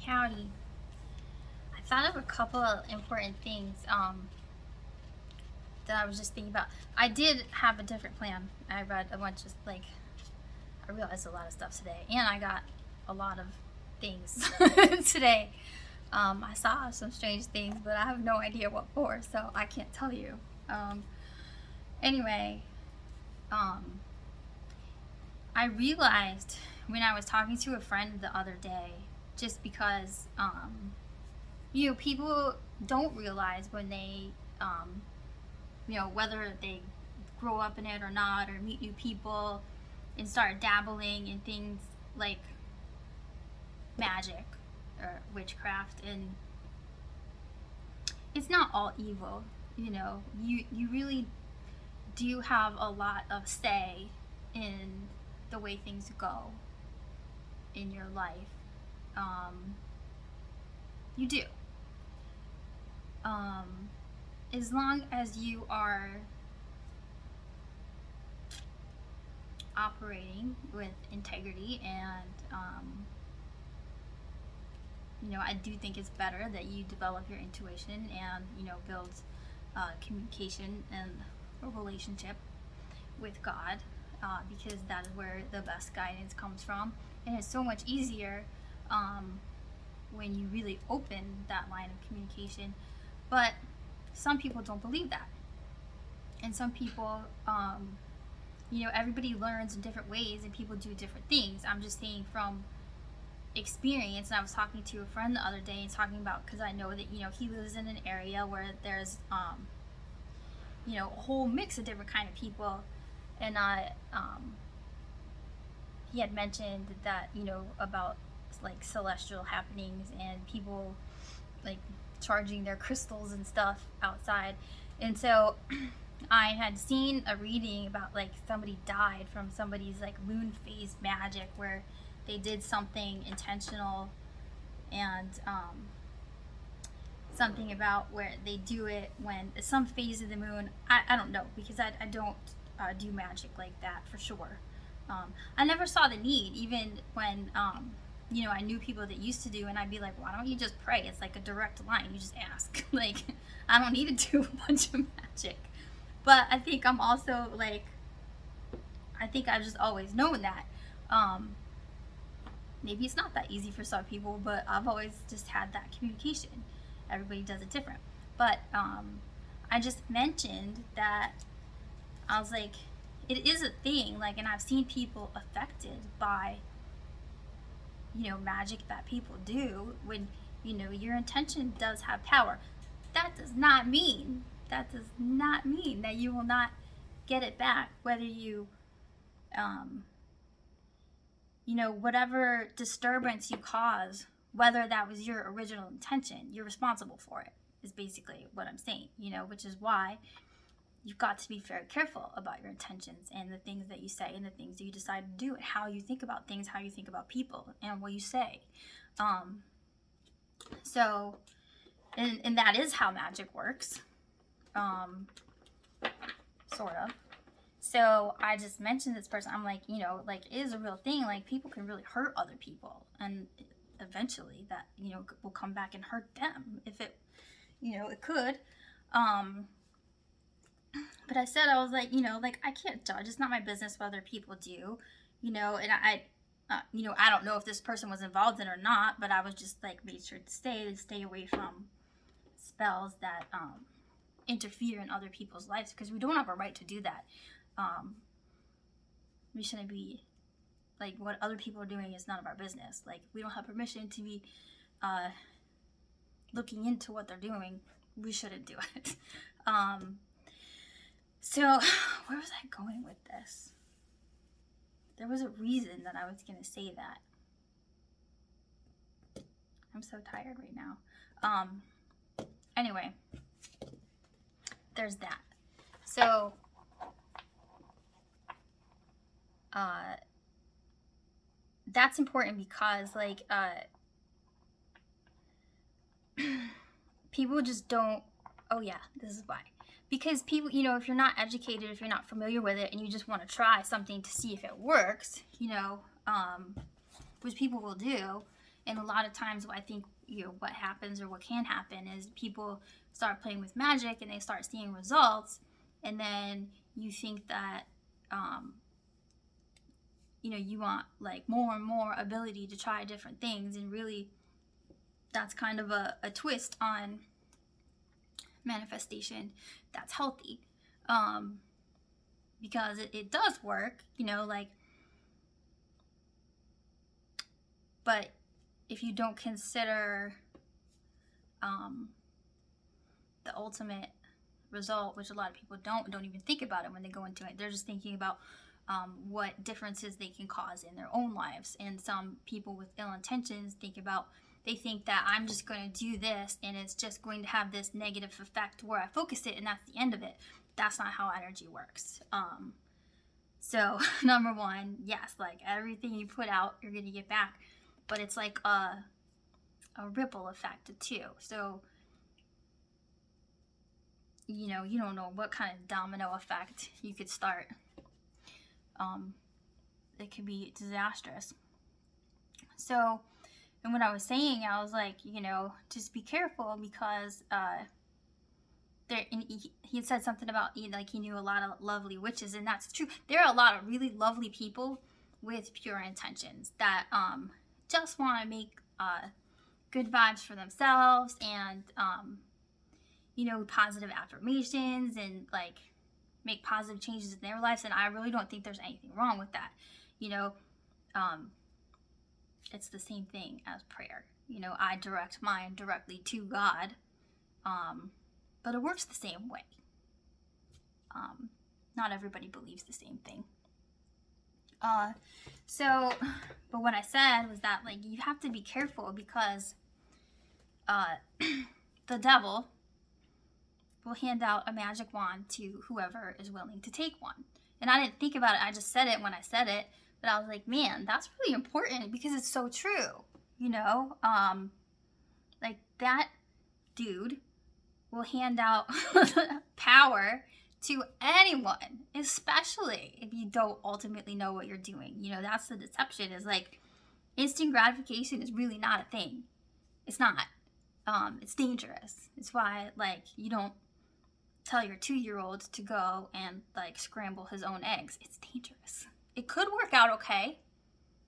Howdy. I thought of a couple of important things that I was just thinking about. I did have a different plan. I read a bunch of, I realized a lot of stuff today, and I got a lot of things today. I saw some strange things, but I have no idea what for, so I can't tell you. Anyway, I realized when I was talking to a friend the other day, just because, people don't realize when they, whether they grow up in it or not, or meet new people and start dabbling in things like magic or witchcraft, and it's not all evil. You really do have a lot of say in the way things go in your life. You do. As long as you are operating with integrity, and I do think it's better that you develop your intuition and build communication and a relationship with God, because that is where the best guidance comes from, and it's so much easier when you really open that line of communication. But some people don't believe that, and some people, everybody learns in different ways and people do different things. I'm just saying from experience, and I was talking to a friend the other day and talking about, because I know that he lives in an area where there's a whole mix of different kind of people, and he had mentioned that about like celestial happenings and people like charging their crystals and stuff outside. And so I had seen a reading about like somebody died from somebody's like moon phase magic, where they did something intentional, and something about where they do it when some phase of the moon. I don't know, because I don't do magic like that for sure. I never saw the need, even when I knew people that used to do, and I'd be like, why don't you just pray? It's like a direct line. You just ask. Like, I don't need to do a bunch of magic. But I think I'm also like, I think I've just always known that. Maybe it's not that easy for some people, but I've always just had that communication. Everybody does it different. But I just mentioned that I was like, it is a thing, like, and I've seen people affected by magic that people do when your intention does have power. That does not mean that you will not get it back, whether you whatever disturbance you cause, whether that was your original intention, you're responsible for it, is basically what I'm saying. Which is why you've got to be very careful about your intentions and the things that you say and the things that you decide to do, and how you think about things, how you think about people, and what you say. So, and that is how magic works, sort of. So I just mentioned this person. I'm like, like, it is a real thing. Like, people can really hurt other people, and eventually that will come back and hurt them if it it could. But I said, I was like, like, I can't judge. It's not my business what other people do, and I don't know if this person was involved in it or not, but I was just like, made sure to stay away from spells that interfere in other people's lives, because we don't have a right to do that. We shouldn't be, like, what other people are doing is none of our business. Like, we don't have permission to be looking into what they're doing. We shouldn't do it. So, where was I going with this? There was a reason that I was going to say that. I'm so tired right now. Anyway, there's that. So, that's important because, like, people just don't. Oh yeah, this is why. Because people, if you're not educated, if you're not familiar with it, and you just want to try something to see if it works, which people will do, And a lot of times what I think, what happens or what can happen is people start playing with magic and they start seeing results, and then you think that you want like more and more ability to try different things, and really that's kind of a twist on manifestation that's healthy, because it does work, but if you don't consider the ultimate result, which a lot of people don't even think about it when they go into it. They're just thinking about what differences they can cause in their own lives. And some people with ill intentions they think that I'm just going to do this and it's just going to have this negative effect where I focus it and that's the end of it. That's not how energy works. So number one, yes, like everything you put out, you're going to get back, but it's like a ripple effect too. So you don't know what kind of domino effect you could start. It could be disastrous. So, and what I was saying, I was like, just be careful, because he had said something about like he knew a lot of lovely witches, and that's true. There are a lot of really lovely people with pure intentions that just want to make good vibes for themselves, and positive affirmations, and like make positive changes in their lives. And I really don't think there's anything wrong with that. It's the same thing as prayer. I direct mine directly to God, but it works the same way. Not everybody believes the same thing. But what I said was that, like, you have to be careful, because the devil will hand out a magic wand to whoever is willing to take one. And I didn't think about it. I just said it when I said it. But I was like, man, that's really important, because it's so true. Like that dude will hand out power to anyone, especially if you don't ultimately know what you're doing. That's the deception, is like instant gratification is really not a thing. It's not. It's dangerous. It's why, like, you don't tell your 2-year-old to go and like scramble his own eggs. It's dangerous. It could work out okay.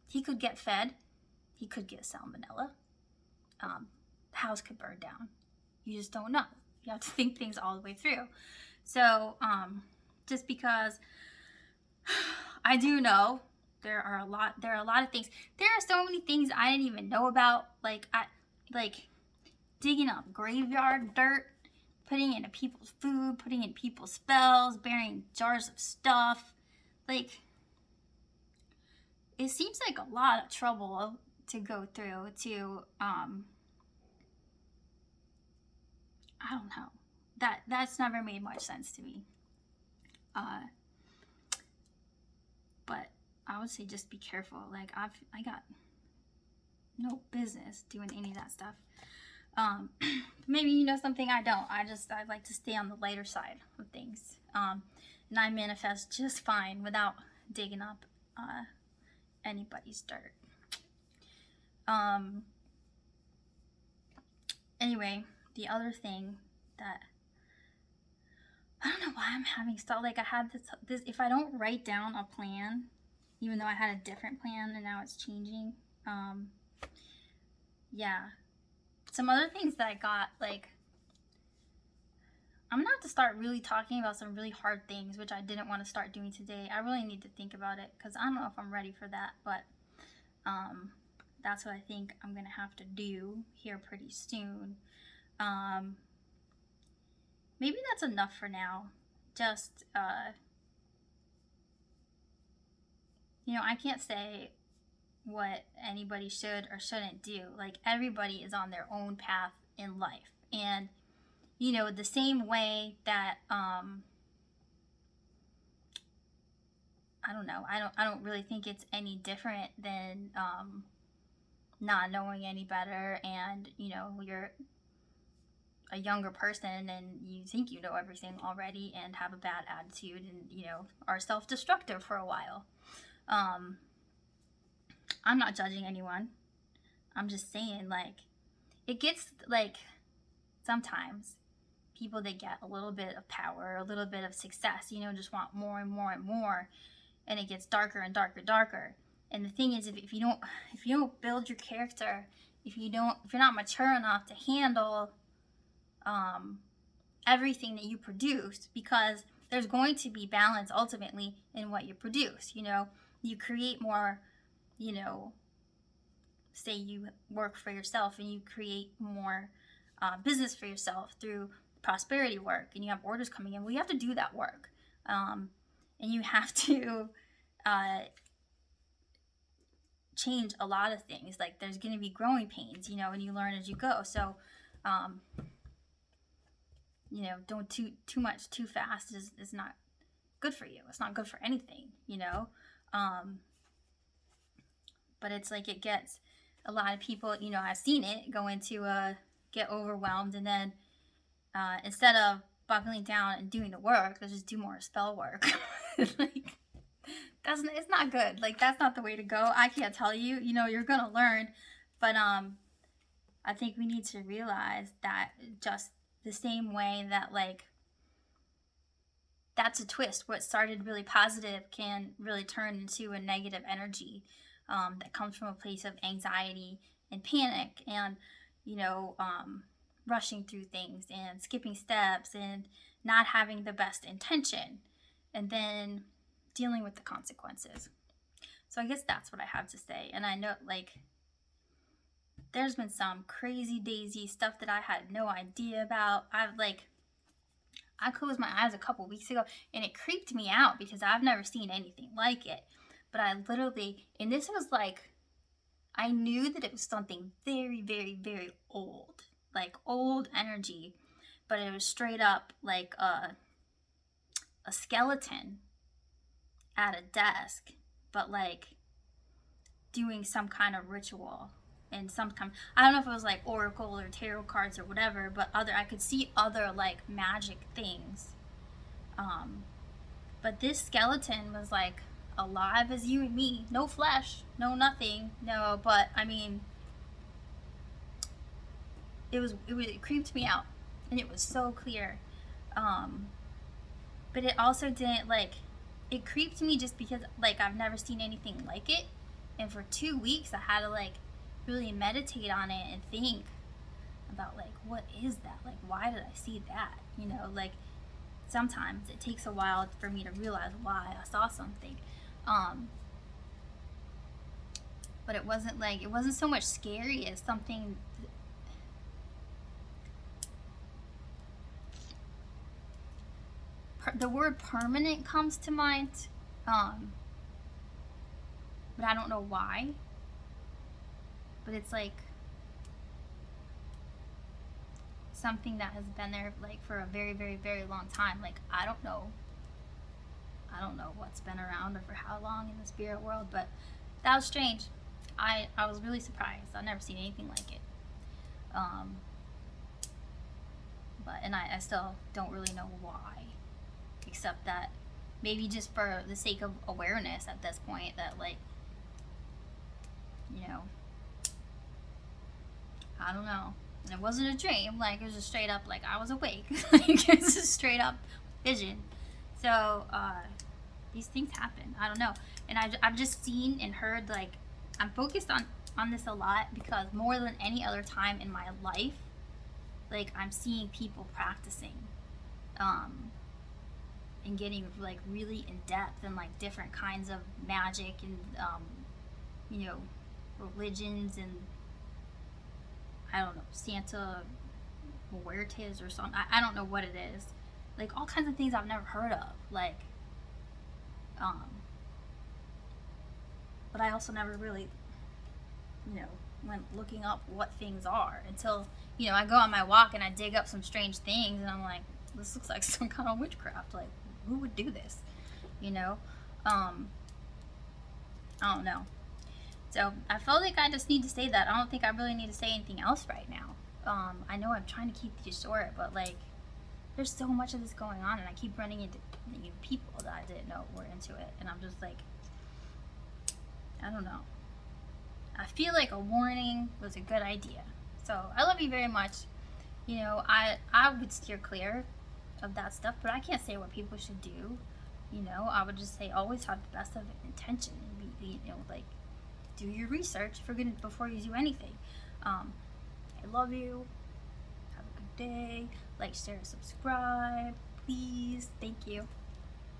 He could get fed. He could get salmonella. The house could burn down. You just don't know. You have to think things all the way through. So just because I do know there are a lot of things. There are so many things I didn't even know about. Like digging up graveyard dirt, putting into people's food, putting in people's spells, burying jars of stuff. Like, it seems like a lot of trouble to go through to, I don't know. That's never made much sense to me. But I would say just be careful. Like, I got no business doing any of that stuff. Maybe you know something I don't. I like to stay on the lighter side of things. And I manifest just fine without digging up anybody's dirt. Anyway, the other thing that I don't know why I'm having stuff, like I had this if I don't write down a plan, even though I had a different plan and now it's changing. Yeah. Some other things that I got, like, I'm gonna have to start really talking about some really hard things, which I didn't want to start doing today. I really need to think about it, because I don't know if I'm ready for that, but that's what I think I'm gonna have to do here pretty soon. Maybe that's enough for now. Just I can't say what anybody should or shouldn't do. Like, everybody is on their own path in life, and the same way that I don't know, I don't really think it's any different than not knowing any better, and you're a younger person and you think you know everything already and have a bad attitude and are self-destructive for a while. I'm not judging anyone. I'm just saying, like, it gets, like, sometimes people that get a little bit of power, a little bit of success, you know, just want more and more and more, and it gets darker and darker and darker. And the thing is, if you don't build your character, if you're not mature enough to handle everything that you produce, because there's going to be balance ultimately in what you produce. You know, you create more, you know, say you work for yourself and you create more business for yourself through prosperity work, and you have orders coming in. Well, you have to do that work, and you have to change a lot of things. Like, there's going to be growing pains, you know, and you learn as you go. So you know, don't too much too fast is not good for you. It's not good for anything, you know. But it's like, it gets a lot of people, you know, I've seen it go into get overwhelmed, and then instead of buckling down and doing the work, they just do more spell work. Like, it's not good. Like, that's not the way to go. I can't tell you, you know, you're gonna learn, but I think we need to realize that just the same way that, like, that's a twist. What started really positive can really turn into a negative energy that comes from a place of anxiety and panic, and, you know, rushing through things and skipping steps and not having the best intention, and then dealing with the consequences. So I guess that's what I have to say. And I know, like, there's been some crazy daisy stuff that I had no idea about. I closed my eyes a couple weeks ago and it creeped me out because I've never seen anything like it. But I literally, and this was like, I knew that it was something very, very, very old, like old energy, but it was straight up like a skeleton at a desk, but like doing some kind of ritual. And some kind, I don't know if it was like oracle or tarot cards or whatever, but I could see other like magic things. But this skeleton was like alive as you and me, no flesh, no nothing, no. But I mean, it creeped me out, and it was so clear. But it also didn't, like, it creeped me just because, like, I've never seen anything like it, and for 2 weeks I had to like really meditate on it and think about, like, what is that? Like, why did I see that? You know, like, sometimes it takes a while for me to realize why I saw something. But it wasn't so much scary as something. The word permanent comes to mind, but I don't know why. But it's like something that has been there like for a very, very, very long time. Like, I don't know what's been around or for how long in the spirit world, but that was strange. I was really surprised. I've never seen anything like it. But I still don't really know why, except that maybe just for the sake of awareness at this point, that, like, you know, I don't know. And it wasn't a dream. Like, it was just straight up, like, I was awake. Like, it was just straight up vision. So, these things happen. I don't know. And I've just seen and heard, like, I'm focused on this a lot because more than any other time in my life, like, I'm seeing people practicing, and getting, like, really in depth and, like, different kinds of magic and, you know, religions and, I don't know, Santa Muertes or something. I don't know what it is. Like, all kinds of things I've never heard of. Like, but I also never really, you know, went looking up what things are until, you know, I go on my walk and I dig up some strange things and I'm like, this looks like some kind of witchcraft. Like, who would do this? You know? I don't know. So I felt like I just need to say that. I don't think I really need to say anything else right now. I know I'm trying to keep these short, but, like, there's so much of this going on, and I keep running into people that I didn't know were into it, and I'm just like, I don't know. I feel like a warning was a good idea. So I love you very much. You know, I would steer clear of that stuff, but I can't say what people should do. You know, I would just say always have the best of intention and be, you know, like, do your research for good before you do anything. I love you. Have a good day. Like, share, subscribe, please. Thank you.